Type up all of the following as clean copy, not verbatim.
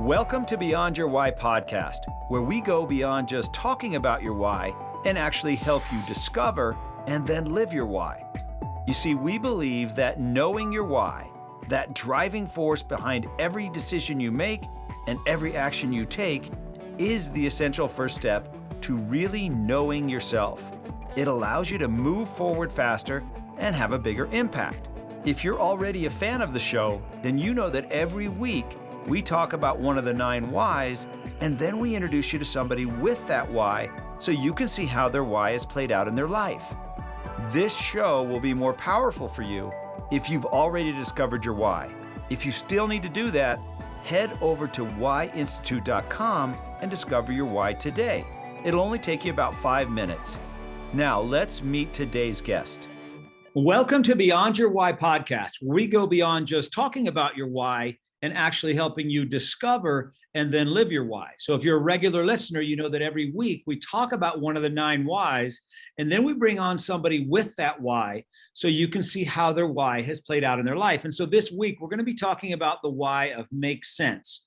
Welcome to Beyond Your Why podcast, where we go beyond just talking about your why and actually help you discover and then live your why. You see, we believe that knowing your why, that driving force behind every decision you make and every action you take, is the essential first step to really knowing yourself. It allows you to move forward faster and have a bigger impact. If you're already a fan of the show, then you know that every week we talk about one of the 9 whys, and then we introduce you to somebody with that why so you can see how their why is played out in their life. This show will be more powerful for you if you've already discovered your why. If you still need to do that, head over to whyinstitute.com and discover your why today. It'll only take you about 5 minutes. Now, let's meet today's guest. Welcome to Beyond Your Why podcast, where we go beyond just talking about your why and actually helping you discover and then live your why. So if you're a regular listener, you know that every week we talk about one of the 9 whys, and then we bring on somebody with that why so you can see how their why has played out in their life. And so this week, we're going to be talking about the why of make sense.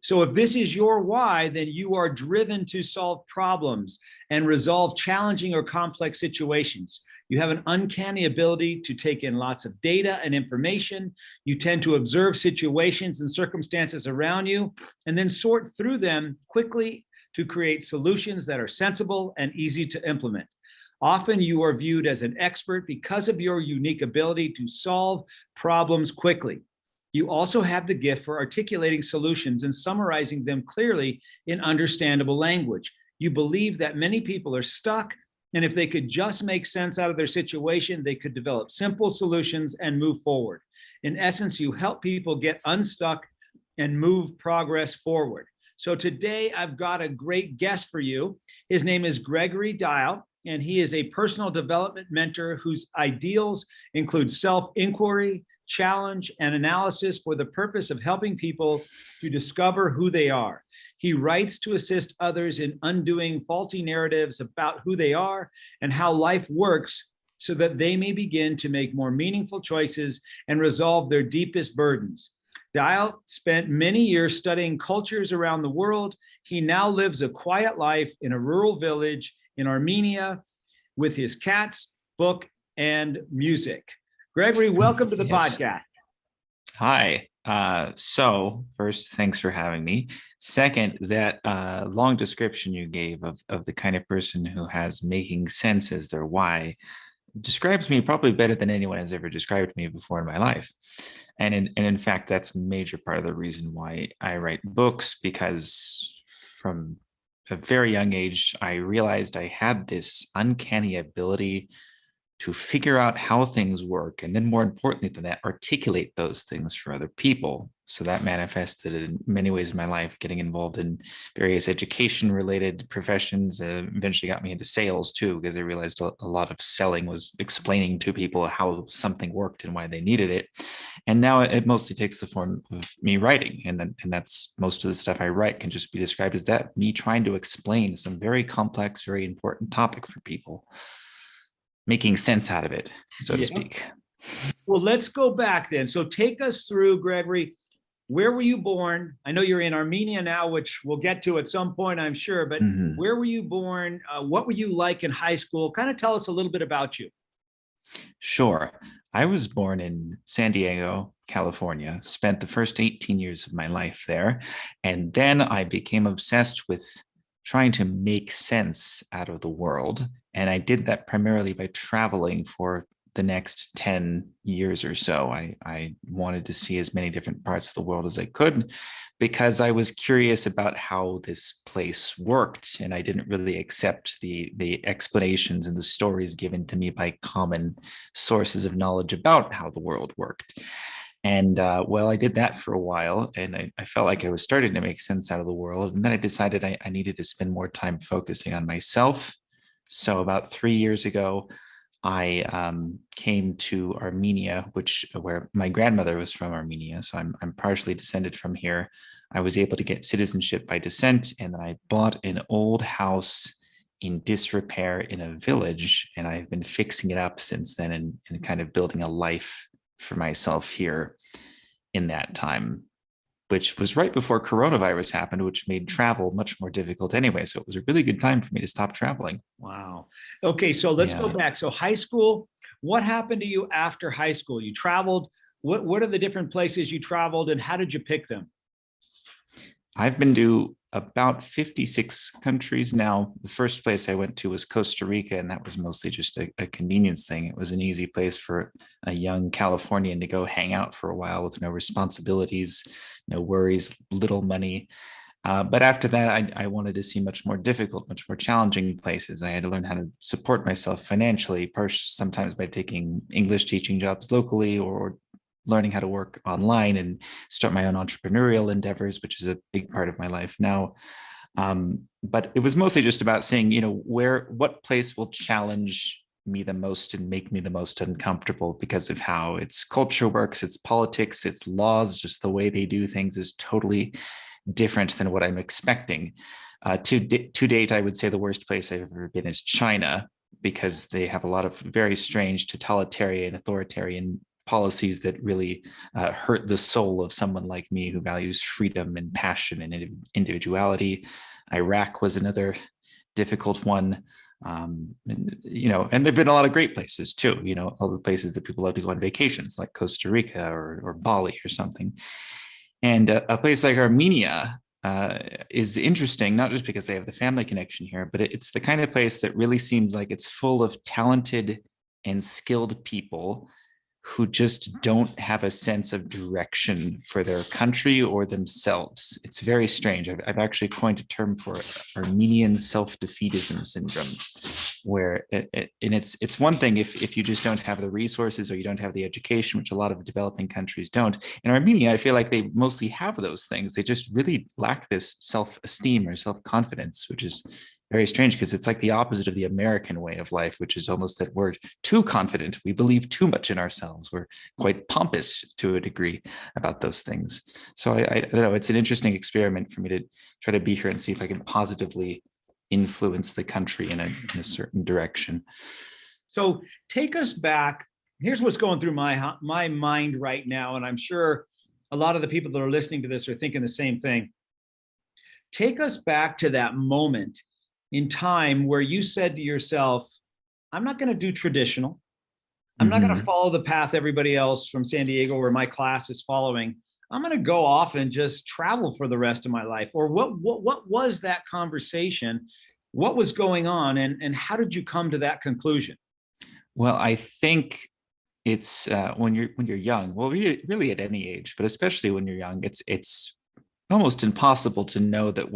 So if this is your why, then you are driven to solve problems and resolve challenging or complex situations. You have an uncanny ability to take in lots of data and information. You tend to observe situations and circumstances around you and then sort through them quickly to create solutions that are sensible and easy to implement. Often you are viewed as an expert because of your unique ability to solve problems quickly. You also have the gift for articulating solutions and summarizing them clearly in understandable language. You believe that many people are stuck, and if they could just make sense out of their situation, they could develop simple solutions and move forward. In essence, you help people get unstuck and move progress forward. So today I've got a great guest for you. His name is Gregory Diehl, and he is a personal development mentor whose ideals include self-inquiry, challenge, and analysis for the purpose of helping people to discover who they are. He writes to assist others in undoing faulty narratives about who they are and how life works so that they may begin to make more meaningful choices and resolve their deepest burdens. Diehl spent many years studying cultures around the world. He now lives a quiet life in a rural village in Armenia with his cats, book, and music. Gregory, welcome to the podcast. Hi. So first, thanks for having me. Second, that long description you gave of the kind of person who has making sense as their why describes me probably better than anyone has ever described me before in my life. And in fact, that's a major part of the reason why I write books, because from a very young age, I realized I had this uncanny ability to figure out how things work, and then more importantly than that, articulate those things for other people. So that manifested in many ways in my life, getting involved in various education-related professions, eventually got me into sales too, because I realized a lot of selling was explaining to people how something worked and why they needed it. And now it mostly takes the form of me writing, and that's most of the stuff I write can just be described as that, me trying to explain some very complex, very important topic for people, making sense out of it, so to speak. Well, let's go back then. So take us through, Gregory, where were you born? I know you're in Armenia now, which we'll get to at some point, I'm sure, but where were you born? What were you like in high school? Kind of tell us a little bit about you. Sure. I was born in San Diego, California, spent the first 18 years of my life there, and then I became obsessed with trying to make sense out of the world. And I did that primarily by traveling for the next 10 years or so. I wanted to see as many different parts of the world as I could, because I was curious about how this place worked. And I didn't really accept the explanations and the stories given to me by common sources of knowledge about how the world worked. And I did that for a while, and I felt like I was starting to make sense out of the world. And then I decided I needed to spend more time focusing on myself. So about 3 years ago, I came to Armenia, where my grandmother was from Armenia. So I'm partially descended from here. I was able to get citizenship by descent, and then I bought an old house in disrepair in a village, and I've been fixing it up since then and kind of building a life for myself here in that time. which was right before coronavirus happened, which made travel much more difficult anyway. So it was a really good time for me to stop traveling. Wow. Okay, so let's go Yeah. back. So high school, what happened to you after high school? You traveled. What are the different places you traveled, and how did you pick them? I've been to about 56 countries now. The first place I went to was Costa Rica, and that was mostly just a convenience thing. It was an easy place for a young Californian to go hang out for a while with no responsibilities, no worries, little money. But after that, I wanted to see much more difficult, much more challenging places. I had to learn how to support myself financially, sometimes by taking English teaching jobs locally or learning how to work online and start my own entrepreneurial endeavors, which is a big part of my life now. But it was mostly just about saying, what place will challenge me the most and make me the most uncomfortable because of how its culture works, its politics, its laws, just the way they do things is totally different than what I'm expecting. To date, I would say the worst place I've ever been is China, because they have a lot of very strange totalitarian, authoritarian policies that really hurt the soul of someone like me who values freedom and passion and individuality. Iraq was another difficult one. And there've been a lot of great places too, all the places that people love to go on vacations, like Costa Rica or Bali or something. And a place like Armenia is interesting, not just because they have the family connection here, but it's the kind of place that really seems like it's full of talented and skilled people who just don't have a sense of direction for their country or themselves. It's very strange. I've actually coined a term for it, Armenian self-defeatism syndrome, where it's one thing if you just don't have the resources or you don't have the education, which a lot of developing countries don't. In Armenia, I feel like they mostly have those things. They just really lack this self-esteem or self-confidence, which is very strange because it's like the opposite of the American way of life, which is almost that we're too confident. We believe too much in ourselves. We're quite pompous to a degree about those things. So I don't know, it's an interesting experiment for me to try to be here and see if I can positively influence the country in a certain direction. So take us back. Here's what's going through my mind right now, and I'm sure a lot of the people that are listening to this are thinking the same thing. Take us back to that moment in time where you said to yourself, I'm not going to do traditional. I'm not going to follow the path everybody else from San Diego or my class is following. I'm going to go off and just travel for the rest of my life. Or what was that conversation? What was going on? And how did you come to that conclusion? Well, I think it's when you're young, well, really at any age, but especially when you're young, it's almost impossible to know that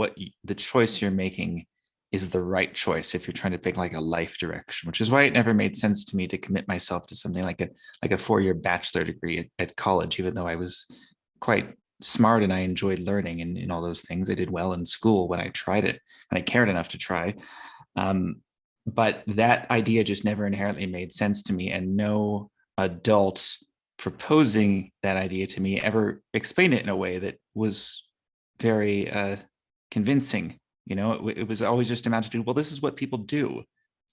the choice you're making is the right choice if you're trying to pick like a life direction, which is why it never made sense to me to commit myself to something like a 4-year bachelor degree at college, even though I was quite smart and I enjoyed learning and all those things. I did well in school when I tried it and I cared enough to try. But that idea just never inherently made sense to me, and no adult proposing that idea to me ever explained it in a way that was very convincing. It was always just amounted to, well, this is what people do,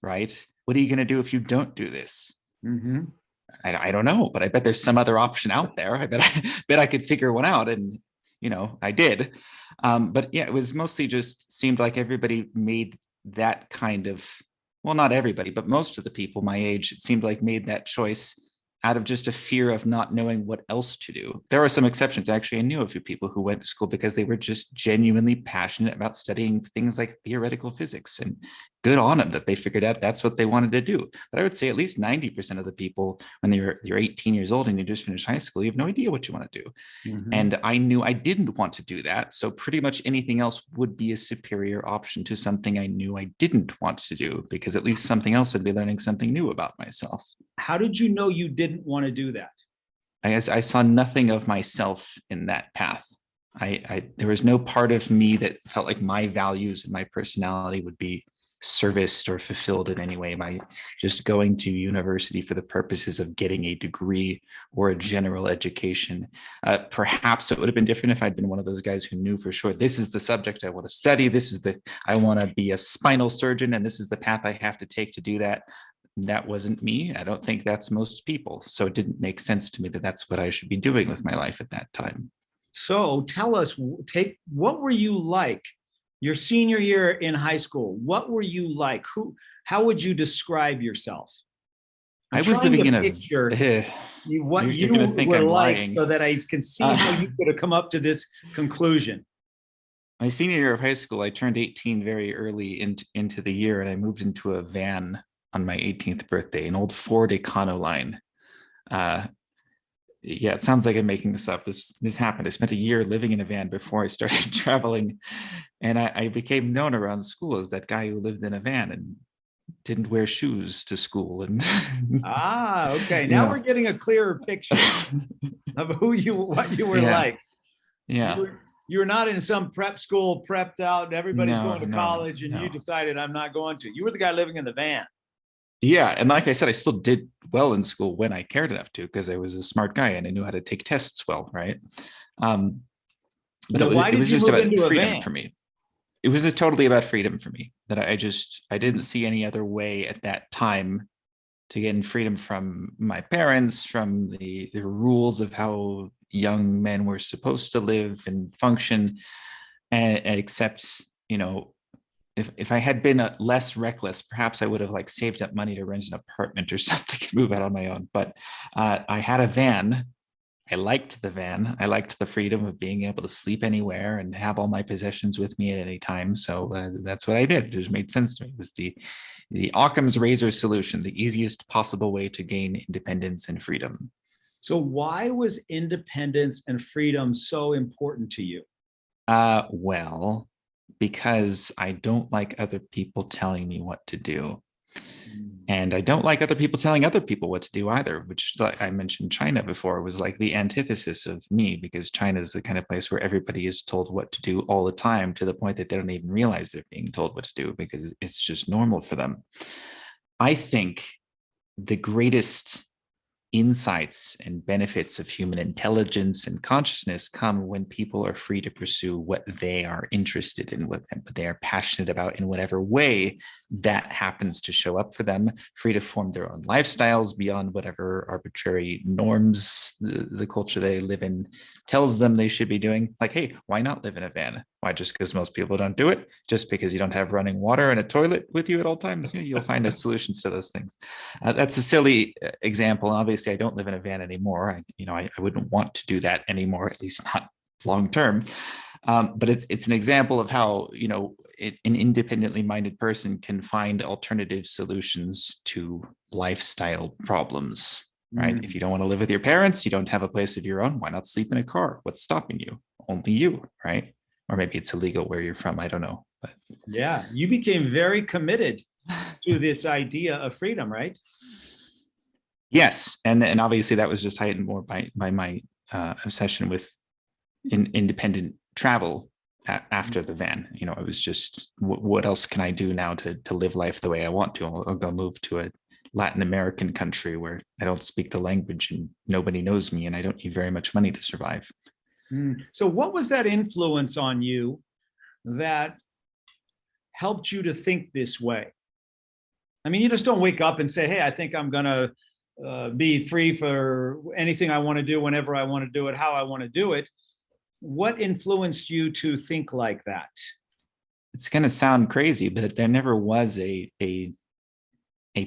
right? What are you going to do if you don't do this? Mm-hmm. I don't know, but I bet there's some other option out there. I bet I could figure one out, and I did. But yeah, it was mostly just seemed like everybody made that kind of, well, not everybody, but most of the people my age, it seemed like made that choice out of just a fear of not knowing what else to do. There are some exceptions. Actually, I knew a few people who went to school because they were just genuinely passionate about studying things like theoretical physics, and good on them that they figured out that's what they wanted to do. But I would say at least 90% of the people, when you're 18 years old and you just finished high school, you have no idea what you want to do. Mm-hmm. And I knew I didn't want to do that. So pretty much anything else would be a superior option to something I knew I didn't want to do, because at least something else I'd be learning something new about myself. How did you know you didn't want to do that? I guess I saw nothing of myself in that path. There was no part of me that felt like my values and my personality would be serviced or fulfilled in any way by just going to university for the purposes of getting a degree or a general education. Perhaps it would have been different if I'd been one of those guys who knew for sure, this is the subject I want to study. I want to be a spinal surgeon, and this is the path I have to take to do that. That wasn't me. I don't think that's most people. So it didn't make sense to me that that's what I should be doing with my life at that time. So tell us, what were you like your senior year in high school? What were you like? How would you describe yourself? I'm I was trying living to in a, picture what you're you going to think were I'm like lying. so that I can see how you could have come up to this conclusion. My senior year of high school, I turned 18 very early into the year, and I moved into a van on my 18th birthday, an old Ford Econoline. Yeah, it sounds like I'm making this up. This happened. I spent a year living in a van before I started traveling, and I became known around school as that guy who lived in a van and didn't wear shoes to school. And Okay. you Now know, we're getting a clearer picture of what you were yeah, like. yeah, You were not in some prep school, prepped out, and everybody's no, going to no, college, and you no. decided I'm not going to. You were the guy living in the van. Yeah, and like I said, I still did well in school when I cared enough to, because I was a smart guy and I knew how to take tests well, right? Um, but So why it did was you just move about into a freedom van? for me. It was totally about freedom for me, that I didn't see any other way at that time to get in freedom from my parents, from the rules of how young men were supposed to live and function, and accept, if I had been less reckless, perhaps I would have like saved up money to rent an apartment or something and move out on my own. But I had a van. I liked the van. I liked the freedom of being able to sleep anywhere and have all my possessions with me at any time. So that's what I did. It just made sense to me. It was the Occam's razor solution, the easiest possible way to gain independence and freedom. So why was independence and freedom so important to you? Well, because I don't like other people telling me what to do. And I don't like other people telling other people what to do either, which, like I mentioned, China before, was like the antithesis of me, because China is the kind of place where everybody is told what to do all the time, to the point that they don't even realize they're being told what to do because it's just normal for them. I think the greatest insights and benefits of human intelligence and consciousness come when people are free to pursue what they are interested in, what they are passionate about, in whatever way that happens to show up for them, free to form their own lifestyles beyond whatever arbitrary norms the culture they live in tells them they should be doing. Like, hey, why not live in a van? Why? Just because most people don't do it? Just because you don't have running water and a toilet with you at all times? You'll find a solutions to those things. That's a silly example. Obviously, I don't live in a van anymore. I wouldn't want to do that anymore, at least not long term. But it's an example of how an independently minded person can find alternative solutions to lifestyle problems. Right? If you don't want to live with your parents, you don't have a place of your own. Why not sleep in a car? What's stopping you? Only you, right? Or maybe it's illegal where you're from. I don't know. But yeah, you became very committed to this idea of freedom, right? yes, and obviously that was just heightened more by my obsession with independent travel after the van. It was just, what else can I do now to live life the way I want to? I'll go move to a Latin American country where I don't speak the language and nobody knows me, and I don't need very much money to survive. So what was that influence on you that helped you to think this way? I mean, you just don't wake up and say, hey, I think I'm going to be free for anything I want to do, whenever I want to do it, how I want to do it. What influenced you to think like that? It's going to sound crazy, but there never was a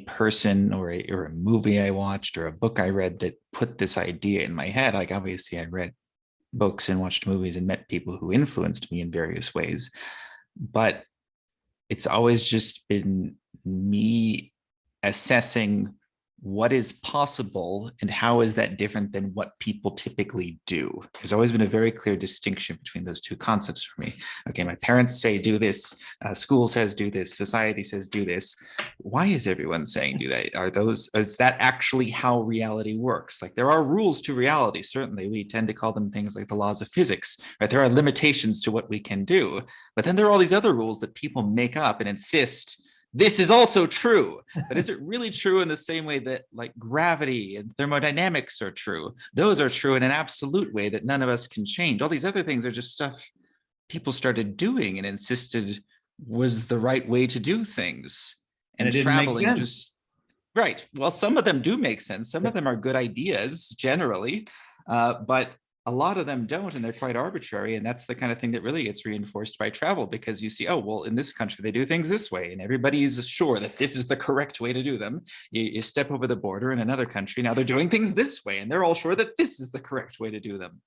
person or a movie I watched or a book I read that put this idea in my head. Like, obviously I read books and watched movies and met people who influenced me in various ways, but it's always just been me assessing what is possible and how is that different than what people typically do. There's always been a very clear distinction between those two concepts for me. Okay, my parents say do this, school says do this, society says do this. Why is everyone saying do that? Is that actually how reality works? Like, there are rules to reality. Certainly we tend to call them things like the laws of physics, right? There are limitations to what we can do, but then there are all these other rules that people make up and insist this is also true. But is it really true in the same way that, like, gravity and thermodynamics are true? Those are true in an absolute way that none of us can change. All these other things are just stuff people started doing and insisted was the right way to do things. And it didn't make traveling sense. just, right. Well, some of them do make sense. Some of them are good ideas generally. But a lot of them don't, and they're quite arbitrary. And that's the kind of thing that really gets reinforced by travel, because you see, oh, well, in this country, they do things this way, and everybody's sure that this is the correct way to do them. You step over the border in another country, now they're doing things this way, and they're all sure that this is the correct way to do them.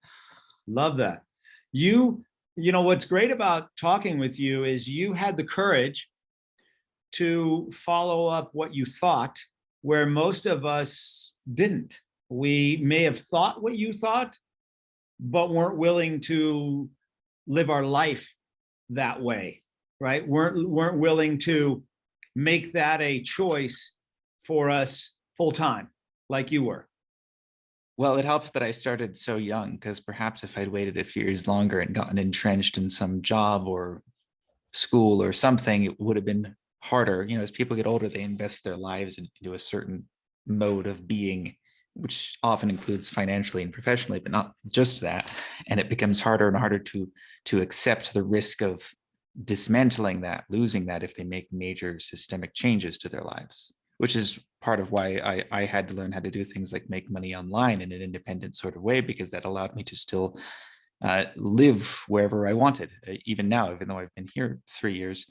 Love that. You know, what's great about talking with you is you had the courage to follow up what you thought, where most of us didn't. We may have thought what you thought, but weren't willing to live our life that way, right? Weren't willing to make that a choice for us full time, like you were. Well, it helped that I started so young, because perhaps if I'd waited a few years longer and gotten entrenched in some job or school or something, it would have been harder. You know, as people get older, they invest their lives into a certain mode of being, which often includes financially and professionally, but not just that. And it becomes harder and harder to accept the risk of dismantling that, losing that, if they make major systemic changes to their lives, which is part of why I had to learn how to do things like make money online in an independent sort of way, because that allowed me to still live wherever I wanted. Even now, even though I've been here 3 years,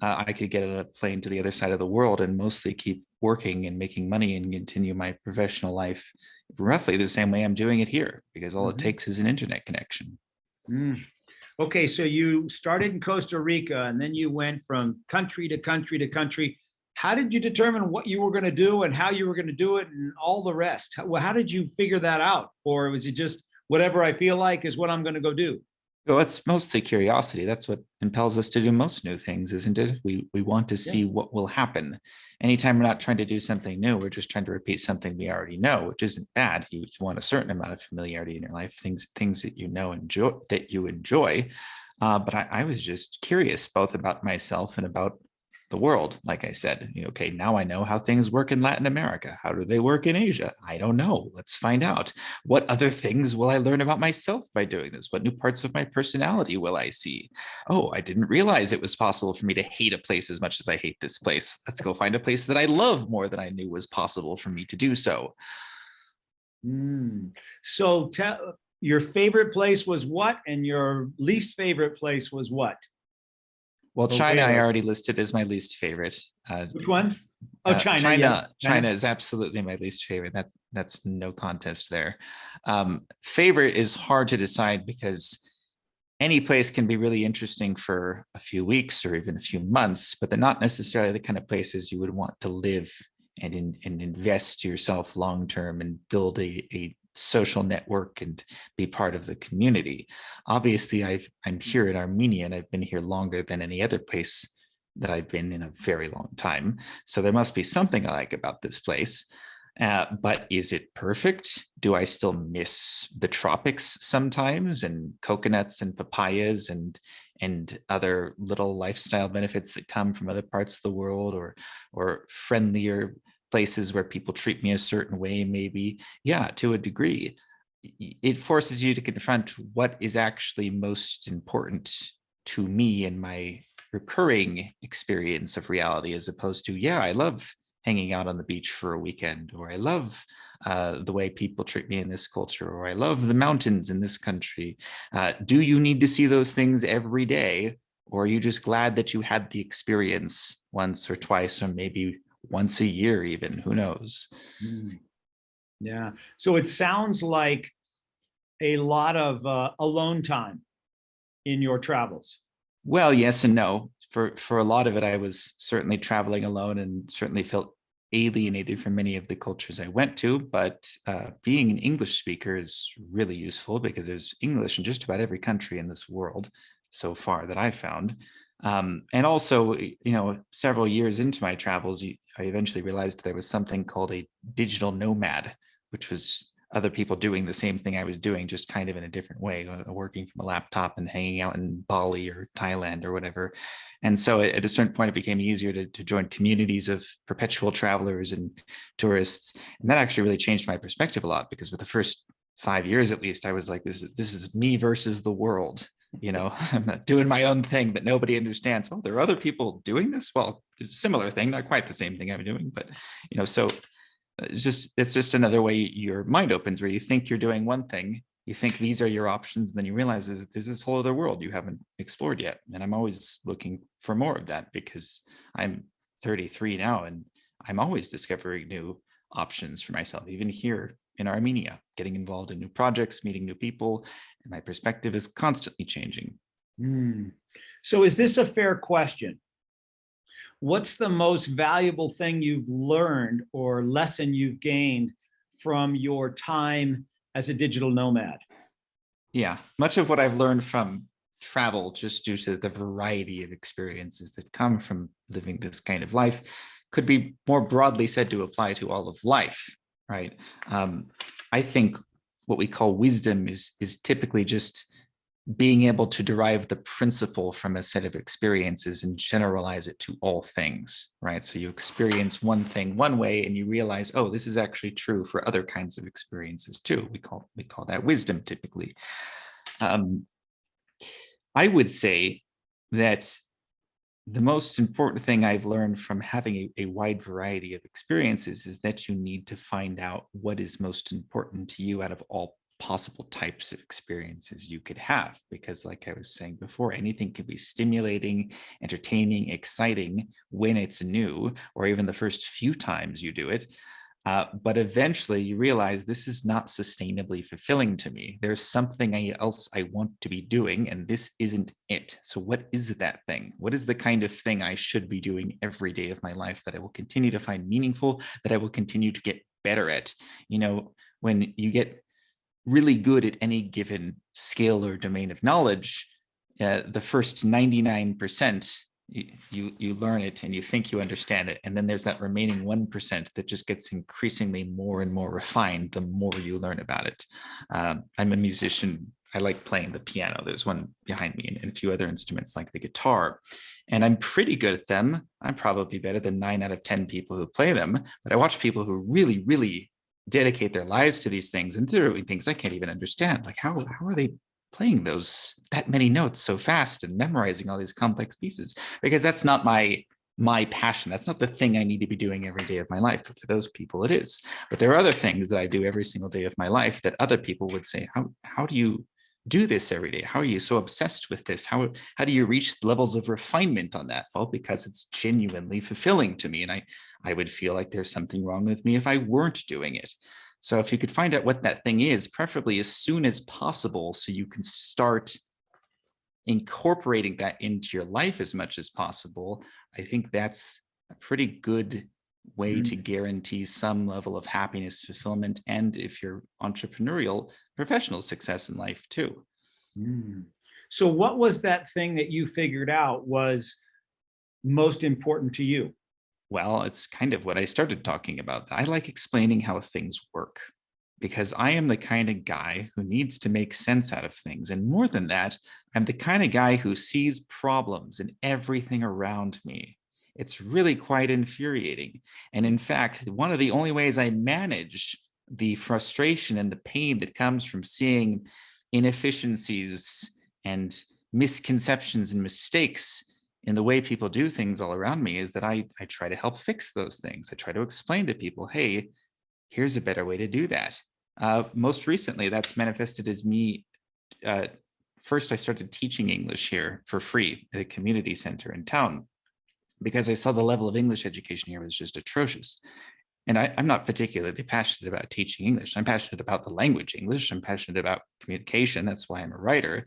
I could get on a plane to the other side of the world and mostly keep working and making money and continue my professional life roughly the same way I'm doing it here, because all it takes is an internet connection. Okay, so you started in Costa Rica, and then you went from country to country to country. How did you determine what you were going to do and how you were going to do it and all the rest? How did you figure that out? Or was it just whatever I feel like is what I'm going to go do? Well, it's mostly curiosity. That's what impels us to do most new things, isn't it? We want to see what will happen. Anytime we're not trying to do something new, we're just trying to repeat something we already know, which isn't bad. You want a certain amount of familiarity in your life, things that you know that you enjoy. But I was just curious, both about myself and about the world. Like I said, okay, now I know how things work in Latin America. How do they work in Asia? I don't know. Let's find out. What other things will I learn about myself by doing this? What new parts of my personality will I see? Oh, I didn't realize it was possible for me to hate a place as much as I hate this place. Let's go find a place that I love more than I knew was possible for me to do so. So your favorite place was what? And your least favorite place was what? Well, China, I already listed as my least favorite. Which one? Oh, China. Yes. China is absolutely my least favorite. That's no contest there. Favorite is hard to decide, because any place can be really interesting for a few weeks or even a few months, but they're not necessarily the kind of places you would want to live and invest yourself long term and build a social network and be part of the community. Obviously, I'm here in Armenia, and I've been here longer than any other place that I've been in a very long time. So there must be something I like about this place. But is it perfect? Do I still miss the tropics sometimes, and coconuts and papayas and other little lifestyle benefits that come from other parts of the world, or friendlier places where people treat me a certain way? Maybe, yeah, to a degree. It forces you to confront what is actually most important to me in my recurring experience of reality, as opposed to, yeah, I love hanging out on the beach for a weekend, or I love the way people treat me in this culture, or I love the mountains in this country. Do you need to see those things every day, or are you just glad that you had the experience once or twice, or maybe once a year even? Who knows? Yeah. So it sounds like a lot of alone time in your travels. Well, yes and no. For a lot of it, I was certainly traveling alone and certainly felt alienated from many of the cultures I went to. But being an English speaker is really useful, because there's English in just about every country in this world so far that I've found. And also, several years into my travels, I eventually realized there was something called a digital nomad, which was other people doing the same thing I was doing, just kind of in a different way, working from a laptop and hanging out in Bali or Thailand or whatever. And so at a certain point, it became easier to join communities of perpetual travelers and tourists. And that actually really changed my perspective a lot, because for the first 5 years, at least, I was like, this is me versus the world. I'm not doing my own thing that nobody understands. Oh, there are other people doing this. Well, similar thing, not quite the same thing I'm doing, but so it's just another way your mind opens, where you think you're doing one thing, you think these are your options, and then you realize there's this whole other world you haven't explored yet. And I'm always looking for more of that, because I'm 33 now, and I'm always discovering new options for myself, even here in Armenia, getting involved in new projects, meeting new people, and my perspective is constantly changing. So is this a fair question? What's the most valuable thing you've learned or lesson you've gained from your time as a digital nomad? Yeah, much of what I've learned from travel, just due to the variety of experiences that come from living this kind of life, could be more broadly said to apply to all of life, right? I think what we call wisdom is typically just being able to derive the principle from a set of experiences and generalize it to all things, right? So you experience one thing one way and you realize, oh, this is actually true for other kinds of experiences too. We call that wisdom typically. I would say that the most important thing I've learned from having a wide variety of experiences is that you need to find out what is most important to you out of all possible types of experiences you could have. Because like I was saying before, anything can be stimulating, entertaining, exciting when it's new, or even the first few times you do it. But eventually you realize this is not sustainably fulfilling to me. There's something else I want to be doing, and this isn't it. So what is that thing? What is the kind of thing I should be doing every day of my life that I will continue to find meaningful, that I will continue to get better at? You know, when you get really good at any given skill or domain of knowledge, the first 99%, you learn it and you think you understand it. And then there's that remaining 1% that just gets increasingly more and more refined the more you learn about it. I'm a musician. I like playing the piano. There's one behind me, and a few other instruments like the guitar. And I'm pretty good at them. I'm probably better than 9 out of 10 people who play them. But I watch people who really, really dedicate their lives to these things, and they're doing things I can't even understand. Like how are they playing that many notes so fast and memorizing all these complex pieces? Because that's not my passion. That's not the thing I need to be doing every day of my life. But for those people, it is. But there are other things that I do every single day of my life that other people would say, how do you do this every day? How are you so obsessed with this? How do you reach levels of refinement on that? Well, because it's genuinely fulfilling to me. And I would feel like there's something wrong with me if I weren't doing it. So if you could find out what that thing is, preferably as soon as possible, so you can start incorporating that into your life as much as possible, I think that's a pretty good way to guarantee some level of happiness, fulfillment, and if you're entrepreneurial, professional success in life too. So what was that thing that you figured out was most important to you? Well, it's kind of what I started talking about. I like explaining how things work, because I am the kind of guy who needs to make sense out of things. And more than that, I'm the kind of guy who sees problems in everything around me. It's really quite infuriating. And in fact, one of the only ways I manage the frustration and the pain that comes from seeing inefficiencies and misconceptions and mistakes in the way people do things all around me is that I try to help fix those things. I try to explain to people, hey, here's a better way to do that. Most recently, that's manifested as me. First, I started teaching English here for free at a community center in town, because I saw the level of English education here was just atrocious. And I'm not particularly passionate about teaching English. I'm passionate about the language English. I'm passionate about communication. That's why I'm a writer.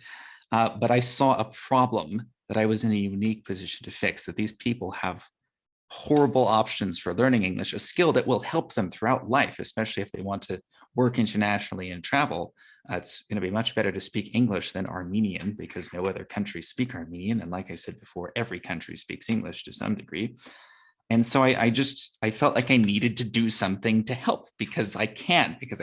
But I saw a problem that I was in a unique position to fix, that these people have horrible options for learning English, a skill that will help them throughout life, especially if they want to work internationally and travel. It's going to be much better to speak English than Armenian, because no other countries speak Armenian. And like I said before, every country speaks English to some degree. And so I felt like I needed to do something to help, because I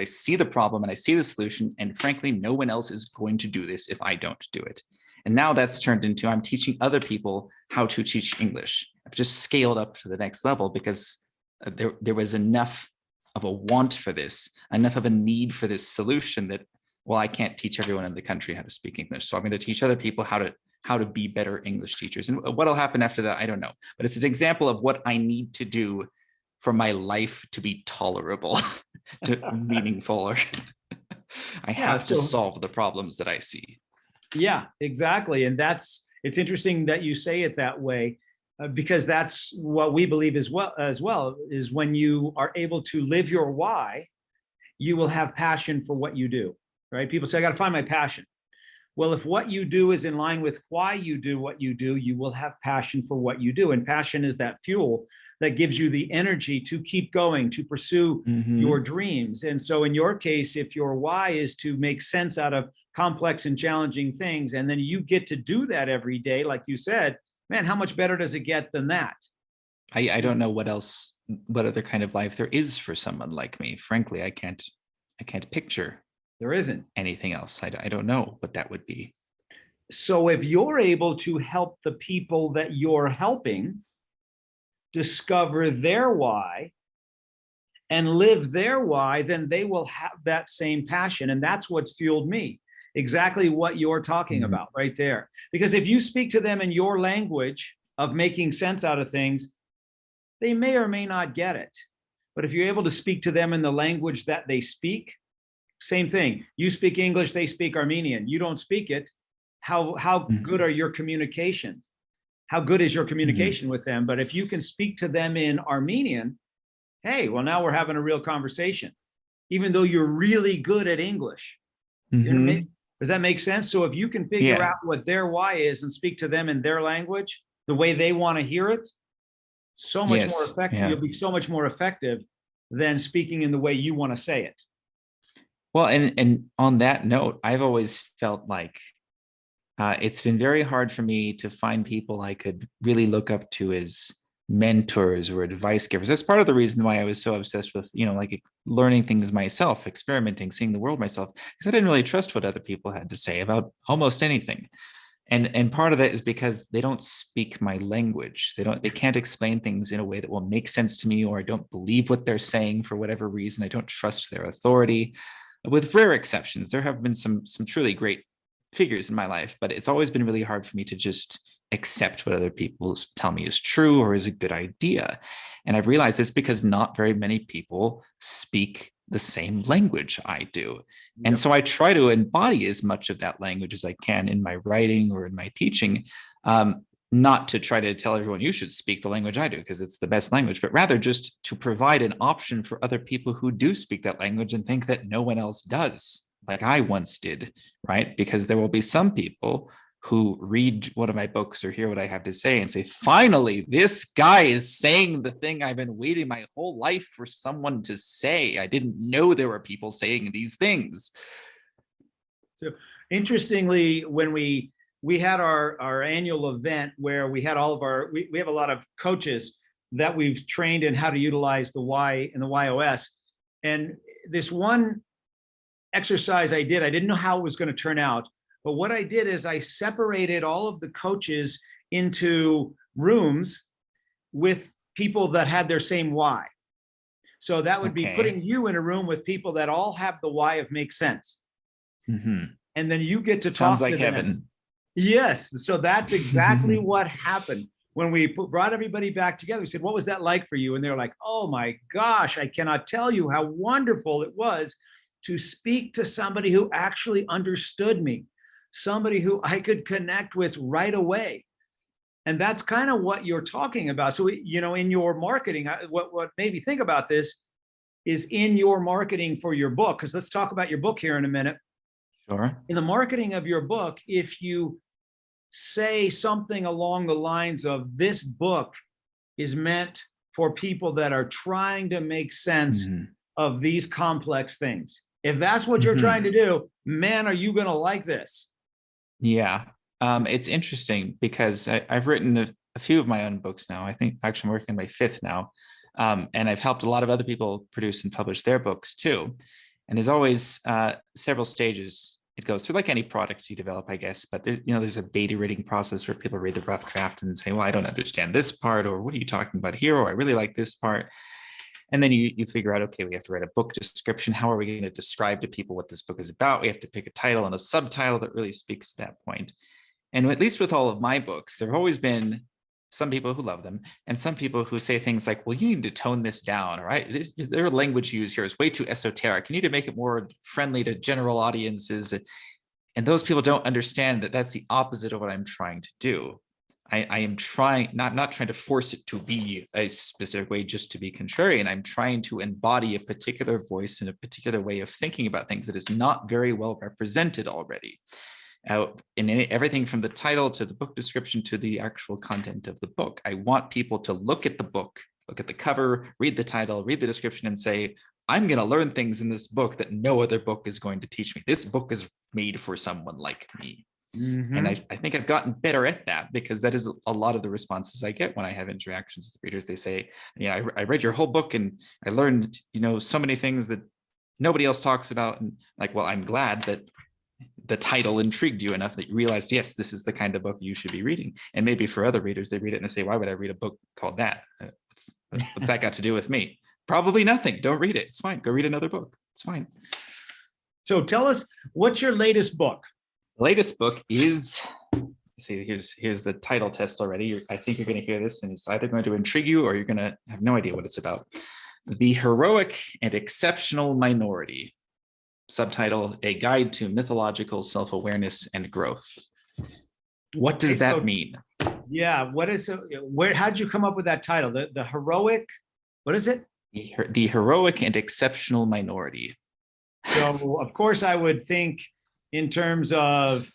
see the problem and I see the solution. And frankly, no one else is going to do this if I don't do it. And now that's turned into, I'm teaching other people how to teach English. I've just scaled up to the next level because there was enough of a want for this, enough of a need for this solution that, well, I can't teach everyone in the country how to speak English. So I'm going to teach other people how to be better English teachers. And what'll happen after that, I don't know. But it's an example of what I need to do for my life to be tolerable, to meaningful. I Yeah. have to solve the problems that I see. Yeah, exactly. And it's interesting that you say it that way, because that's what we believe as well is when you are able to live your why, you will have passion for what you do, right? People say, I got to find my passion. Well, if what you do is in line with why you do what you do, you will have passion for what you do. And passion is that fuel that gives you the energy to keep going, to pursue your dreams. And so in your case, if your why is to make sense out of complex and challenging things, and then you get to do that every day, like you said, man, how much better does it get than that? I don't know what other kind of life there is for someone like me. Frankly, I can't picture There isn't anything else. I don't know what that would be. So if you're able to help the people that you're helping discover their why and live their why, then they will have that same passion. And that's what's fueled me. Exactly what you're talking about right there. Because if you speak to them in your language of making sense out of things, they may or may not get it. But if you're able to speak to them in the language that they speak, same thing. You speak English, they speak Armenian. You don't speak it. How good are your communications? How good is your communication with them? But if you can speak to them in Armenian, hey, well, now we're having a real conversation, even though you're really good at English. Does that make sense? So if you can figure out what their why is and speak to them in their language, the way they want to hear it, so much more effective. You'll be so much more effective than speaking in the way you want to say it. Well, and on that note, I've always felt like it's been very hard for me to find people I could really look up to as mentors or advice givers. That's part of the reason why I was so obsessed with, like learning things myself, experimenting, seeing the world myself, because I didn't really trust what other people had to say about almost anything. And part of that is because they don't speak my language. They can't explain things in a way that will make sense to me, or I don't believe what they're saying for whatever reason. I don't trust their authority. With rare exceptions, there have been some truly great figures in my life, but it's always been really hard for me to just accept what other people tell me is true or is a good idea. And I've realized it's because not very many people speak the same language I do. And so I try to embody as much of that language as I can in my writing or in my teaching, not to try to tell everyone you should speak the language I do because it's the best language, but rather just to provide an option for other people who do speak that language and think that no one else does, like I once did, right? Because there will be some people who read one of my books or hear what I have to say and say, finally, this guy is saying the thing I've been waiting my whole life for someone to say. I didn't know there were people saying these things. So interestingly, when we had our annual event where we had all of we have a lot of coaches that we've trained in how to utilize the Y and the YOS. And this one exercise I didn't know how it was going to turn out. But what I did is I separated all of the coaches into rooms with people that had their same why. So that would be putting you in a room with people that all have the why of make sense. And then you get to Sounds talk like to them. heaven. Yes. So that's exactly what happened. When we brought everybody back together, we said, what was that like for you? And they're like, oh my gosh, I cannot tell you how wonderful it was to speak to somebody who actually understood me, somebody who I could connect with right away. And that's kind of what you're talking about. So, in your marketing, what made me think about this is in your marketing for your book, because let's talk about your book here in a minute. Sure. In the marketing of your book, if you say something along the lines of, this book is meant for people that are trying to make sense of these complex things. If that's what you're trying to do, man, are you going to like this? Yeah. It's interesting because I've written a few of my own books now. I think actually I'm working on my fifth now. And I've helped a lot of other people produce and publish their books too. And there's always several stages it goes through, like any product you develop, I guess. But there's a beta reading process where people read the rough draft and say, well, I don't understand this part, or what are you talking about here? Or I really like this part. And then you figure out, okay, we have to write a book description. How are we going to describe to people what this book is about? We have to pick a title and a subtitle that really speaks to that point. And at least with all of my books, there have always been some people who love them, and some people who say things like, well, you need to tone this down, right? Their language used here is way too esoteric. You need to make it more friendly to general audiences. And those people don't understand that that's the opposite of what I'm trying to do. I am trying, not trying to force it to be a specific way just to be contrarian. I'm trying to embody a particular voice and a particular way of thinking about things that is not very well represented already. Everything from the title to the book description to the actual content of the book. I want people to look at the book, look at the cover, read the title, read the description, and say, I'm going to learn things in this book that no other book is going to teach me. This book is made for someone like me. Mm-hmm. And I think I've gotten better at that, because that is a lot of the responses I get when I have interactions with readers. They say, I read your whole book and I learned, so many things that nobody else talks about. And like, well, I'm glad that the title intrigued you enough that you realized, yes, this is the kind of book you should be reading. And maybe for other readers, they read it and they say, why would I read a book called that? What's that got to do with me? Probably nothing. Don't read it. It's fine. Go read another book. It's fine. So tell us, what's your latest book? The latest book is, see, here's the title test already. I think you're going to hear this and it's either going to intrigue you or you're going to have no idea what it's about. The Heroic and Exceptional Minority. Subtitle, A Guide to Mythological Self-Awareness and Growth. What does that mean? Yeah, how'd you come up with that title? The heroic, what is it? The Heroic and Exceptional Minority. So, of course, I would think in terms of,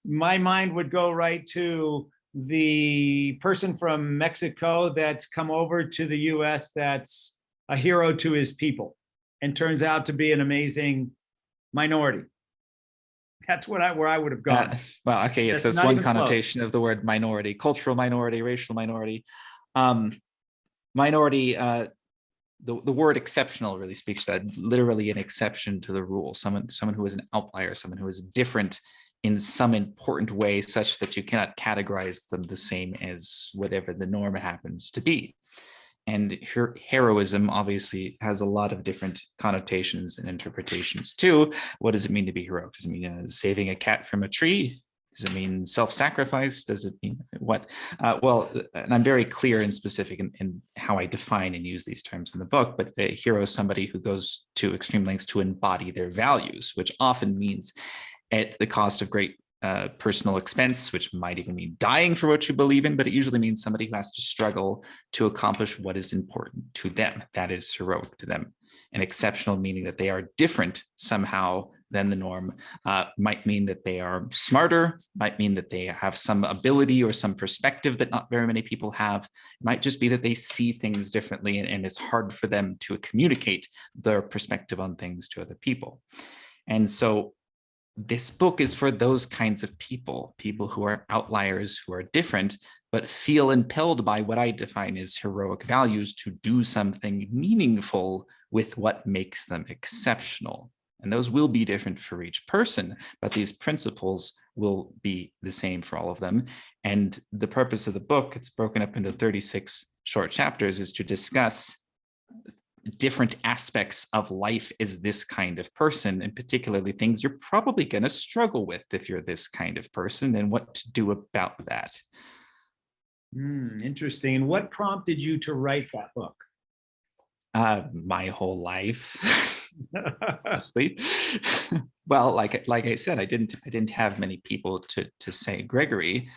my mind would go right to the person from Mexico that's come over to the US that's a hero to his people and turns out to be an amazing minority. That's where I would have gone. Well, okay, yes, that's one connotation of the word minority: cultural minority, racial minority. Minority, the word exceptional really speaks to that, literally an exception to the rule, someone who is an outlier, someone who is different in some important way, such that you cannot categorize them the same as whatever the norm happens to be. And heroism obviously has a lot of different connotations and interpretations too. What does it mean to be heroic? Does it mean saving a cat from a tree? Does it mean self-sacrifice? Does it mean what? Well, and I'm very clear and specific in how I define and use these terms in the book, but a hero is somebody who goes to extreme lengths to embody their values, which often means at the cost of great personal expense, which might even mean dying for what you believe in, but it usually means somebody who has to struggle to accomplish what is important to them. That is heroic to them. An exceptional meaning that they are different somehow than the norm, might mean that they are smarter, might mean that they have some ability or some perspective that not very many people have. It might just be that they see things differently and it's hard for them to communicate their perspective on things to other people. And so this book is for those kinds of people who are outliers, who are different, but feel impelled by what I define as heroic values to do something meaningful with what makes them exceptional. And those will be different for each person, but these principles will be the same for all of them. And the purpose of the book, it's broken up into 36 short chapters, is to discuss different aspects of life as this kind of person, and particularly things you're probably going to struggle with if you're this kind of person, and what to do about that. Interesting. And what prompted you to write that book? My whole life, honestly. Well, like I said, I didn't have many people to say, Gregory,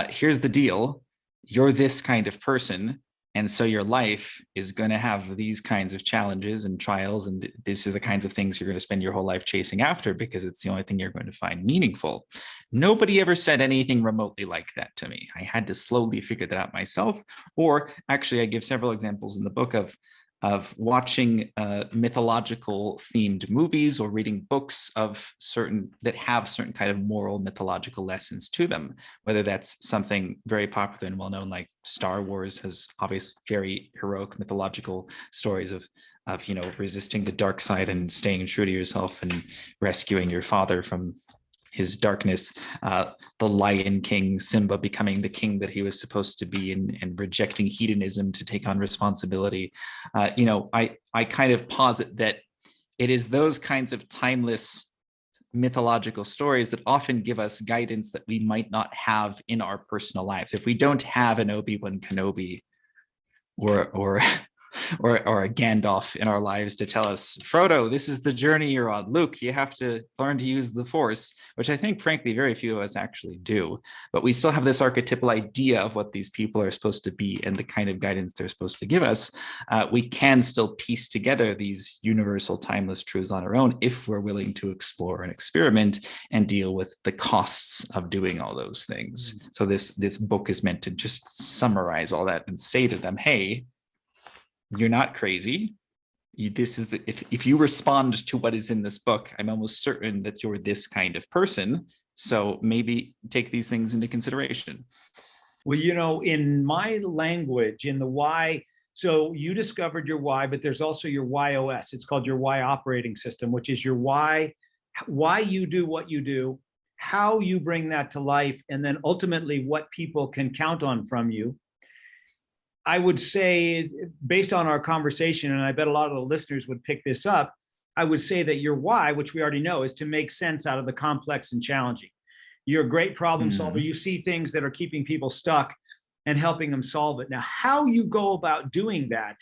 here's the deal. You're this kind of person. And so your life is going to have these kinds of challenges and trials, and these are the kinds of things you're going to spend your whole life chasing after, because it's the only thing you're going to find meaningful. Nobody ever said anything remotely like that to me. I had to slowly figure that out myself. Or actually, I give several examples in the book of watching mythological themed movies or reading books that have certain kind of moral mythological lessons to them, whether that's something very popular and well known, like Star Wars has obvious very heroic mythological stories of resisting the dark side and staying true to yourself and rescuing your father from his darkness, the Lion King, Simba becoming the king that he was supposed to be, and rejecting hedonism to take on responsibility. I kind of posit that it is those kinds of timeless mythological stories that often give us guidance that we might not have in our personal lives. If we don't have an Obi-Wan Kenobi or or a Gandalf in our lives to tell us, Frodo, this is the journey you're on. Luke, you have to learn to use the Force, which I think, frankly, very few of us actually do. But we still have this archetypal idea of what these people are supposed to be and the kind of guidance they're supposed to give us. We can still piece together these universal, timeless truths on our own if we're willing to explore and experiment and deal with the costs of doing all those things. So this book is meant to just summarize all that and say to them, hey, you're not crazy. This is if you respond to what is in this book, I'm almost certain that you're this kind of person. So maybe take these things into consideration. Well, in my language, in the why, so you discovered your why, but there's also your YOS. It's called your why operating system, which is your why you do what you do, how you bring that to life, and then ultimately what people can count on from you. I would say, based on our conversation, and I bet a lot of the listeners would pick this up, I would say that your why, which we already know, is to make sense out of the complex and challenging. You're a great problem solver. You see things that are keeping people stuck and helping them solve it. Now, how you go about doing that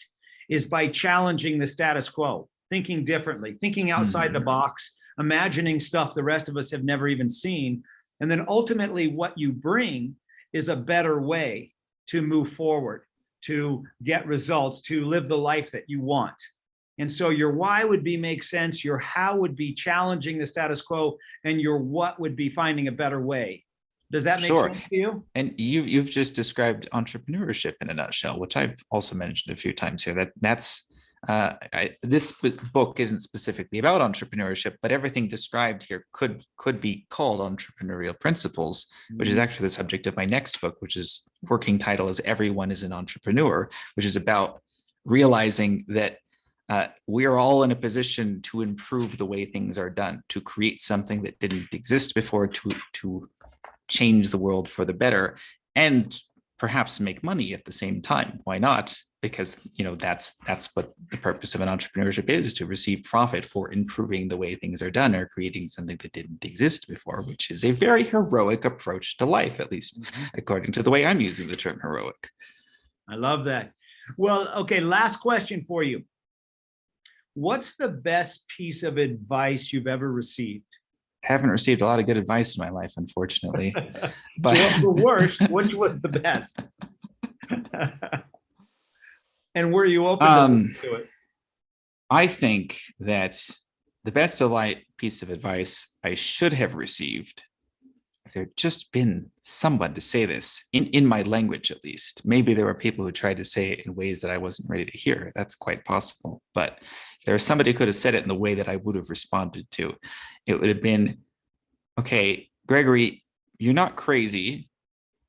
is by challenging the status quo, thinking differently, thinking outside the box, imagining stuff the rest of us have never even seen. And then ultimately what you bring is a better way to move forward, to get results, to live the life that you want. And so your why would be make sense, your how would be challenging the status quo, and your what would be finding a better way. Does that make sense to you? And you've just described entrepreneurship in a nutshell, which I've also mentioned a few times here. This book isn't specifically about entrepreneurship, but everything described here could be called entrepreneurial principles, which is actually the subject of my next book, which is working title is Everyone is an Entrepreneur, which is about realizing that we are all in a position to improve the way things are done, to create something that didn't exist before, to change the world for the better, and perhaps make money at the same time. Why not? Because that's what the purpose of an entrepreneurship is, to receive profit for improving the way things are done or creating something that didn't exist before, which is a very heroic approach to life, at least according to the way I'm using the term heroic. I love that. Well, okay, last question for you. What's the best piece of advice you've ever received? I haven't received a lot of good advice in my life, unfortunately. But so what's the worst? Which was the best? And were you open to it? I think that the best piece of advice I should have received, if there had just been someone to say this in my language, at least. Maybe there were people who tried to say it in ways that I wasn't ready to hear. That's quite possible. But if there was somebody who could have said it in the way that I would have responded to, it would have been, okay, Gregory, you're not crazy.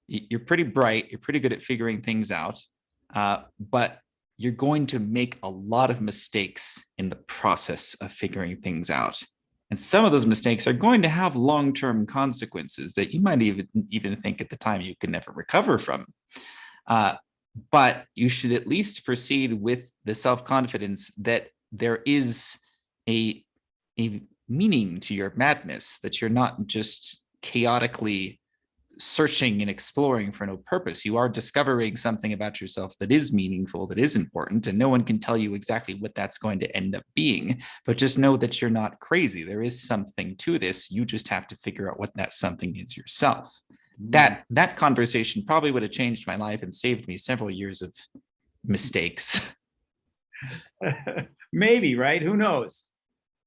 You're pretty bright. You're pretty good at figuring things out. But you're going to make a lot of mistakes in the process of figuring things out. And some of those mistakes are going to have long-term consequences that you might even think at the time you can never recover from. But you should at least proceed with the self-confidence that there is a meaning to your madness, that you're not just chaotically searching and exploring for no purpose. You are discovering something about yourself that is meaningful, that is important, and no one can tell you exactly what that's going to end up being. But just know that you're not crazy. There is something to this. You just have to figure out what that something is yourself. That conversation probably would have changed my life and saved me several years of mistakes. Maybe, right? Who knows?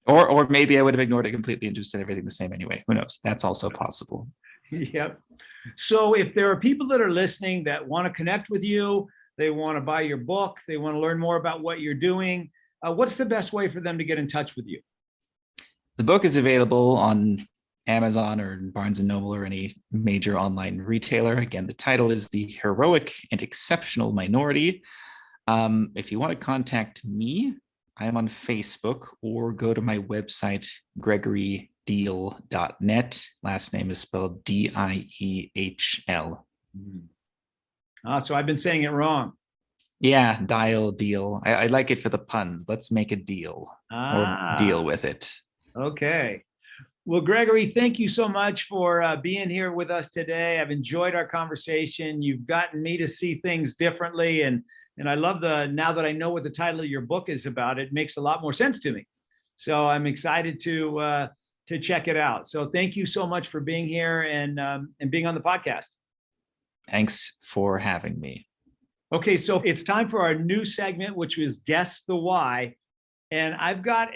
Or maybe I would have ignored it completely and just did everything the same anyway. Who knows? That's also possible. Yep. So if there are people that are listening that want to connect with you, they want to buy your book, they want to learn more about what you're doing, what's the best way for them to get in touch with you? The book is available on Amazon or Barnes & Noble or any major online retailer. Again, the title is The Heroic and Exceptional Minority. If you want to contact me, I am on Facebook, or go to my website, GregoryDiehl.net. Last name is spelled D-I-E-H-L. So I've been saying it wrong. Yeah, Diehl. I like it for the puns. Let's make a deal or deal with it. Okay. Well, Gregory, thank you so much for being here with us today. I've enjoyed our conversation. You've gotten me to see things differently. And I love now that I know what the title of your book is about, it makes a lot more sense to me. So I'm excited to check it out. So thank you so much for being here and being on the podcast. Thanks for having me. Okay, so it's time for our new segment, which was Guess the Why. And I've got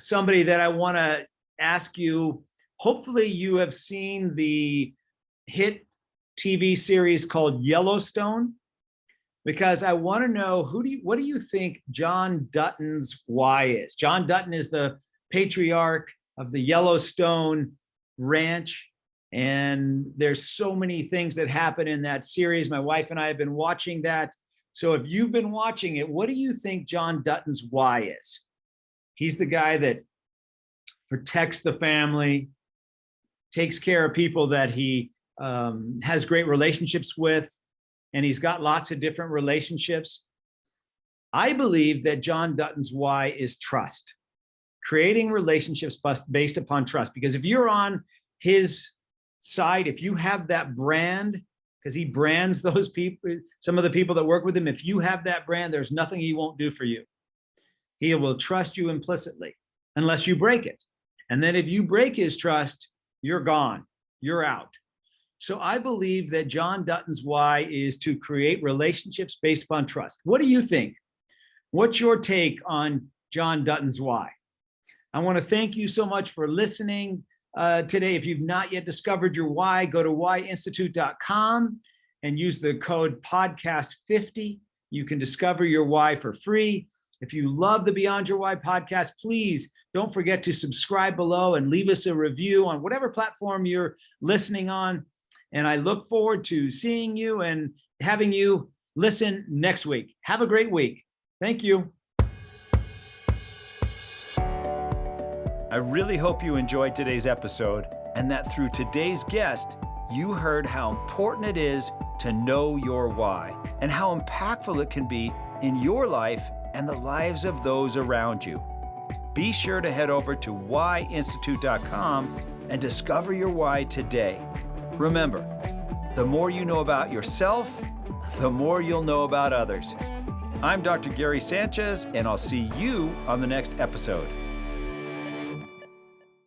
somebody that I want to ask you. Hopefully you have seen the hit TV series called Yellowstone, because I want to know what do you think John Dutton's why is? John Dutton is the patriarch of the Yellowstone Ranch, and there's so many things that happen in that series. My wife and I have been watching that. So if you've been watching it, what do you think John Dutton's why is? He's the guy that protects the family, takes care of people that he has great relationships with, and he's got lots of different relationships. I believe that John Dutton's why is trust, creating relationships based upon trust. Because if you're on his side, if you have that brand, because he brands those people, some of the people that work with him, if you have that brand, there's nothing he won't do for you. He will trust you implicitly unless you break it. And then if you break his trust, you're gone, you're out. So I believe that John Dutton's why is to create relationships based upon trust. What do you think? What's your take on John Dutton's why? I want to thank you so much for listening today. If you've not yet discovered your why, go to whyinstitute.com and use the code podcast50. You can discover your why for free. If you love the Beyond Your Why podcast, please don't forget to subscribe below and leave us a review on whatever platform you're listening on. And I look forward to seeing you and having you listen next week. Have a great week. Thank you. I really hope you enjoyed today's episode and that through today's guest, you heard how important it is to know your why and how impactful it can be in your life and the lives of those around you. Be sure to head over to whyinstitute.com and discover your why today. Remember, the more you know about yourself, the more you'll know about others. I'm Dr. Gary Sanchez, and I'll see you on the next episode.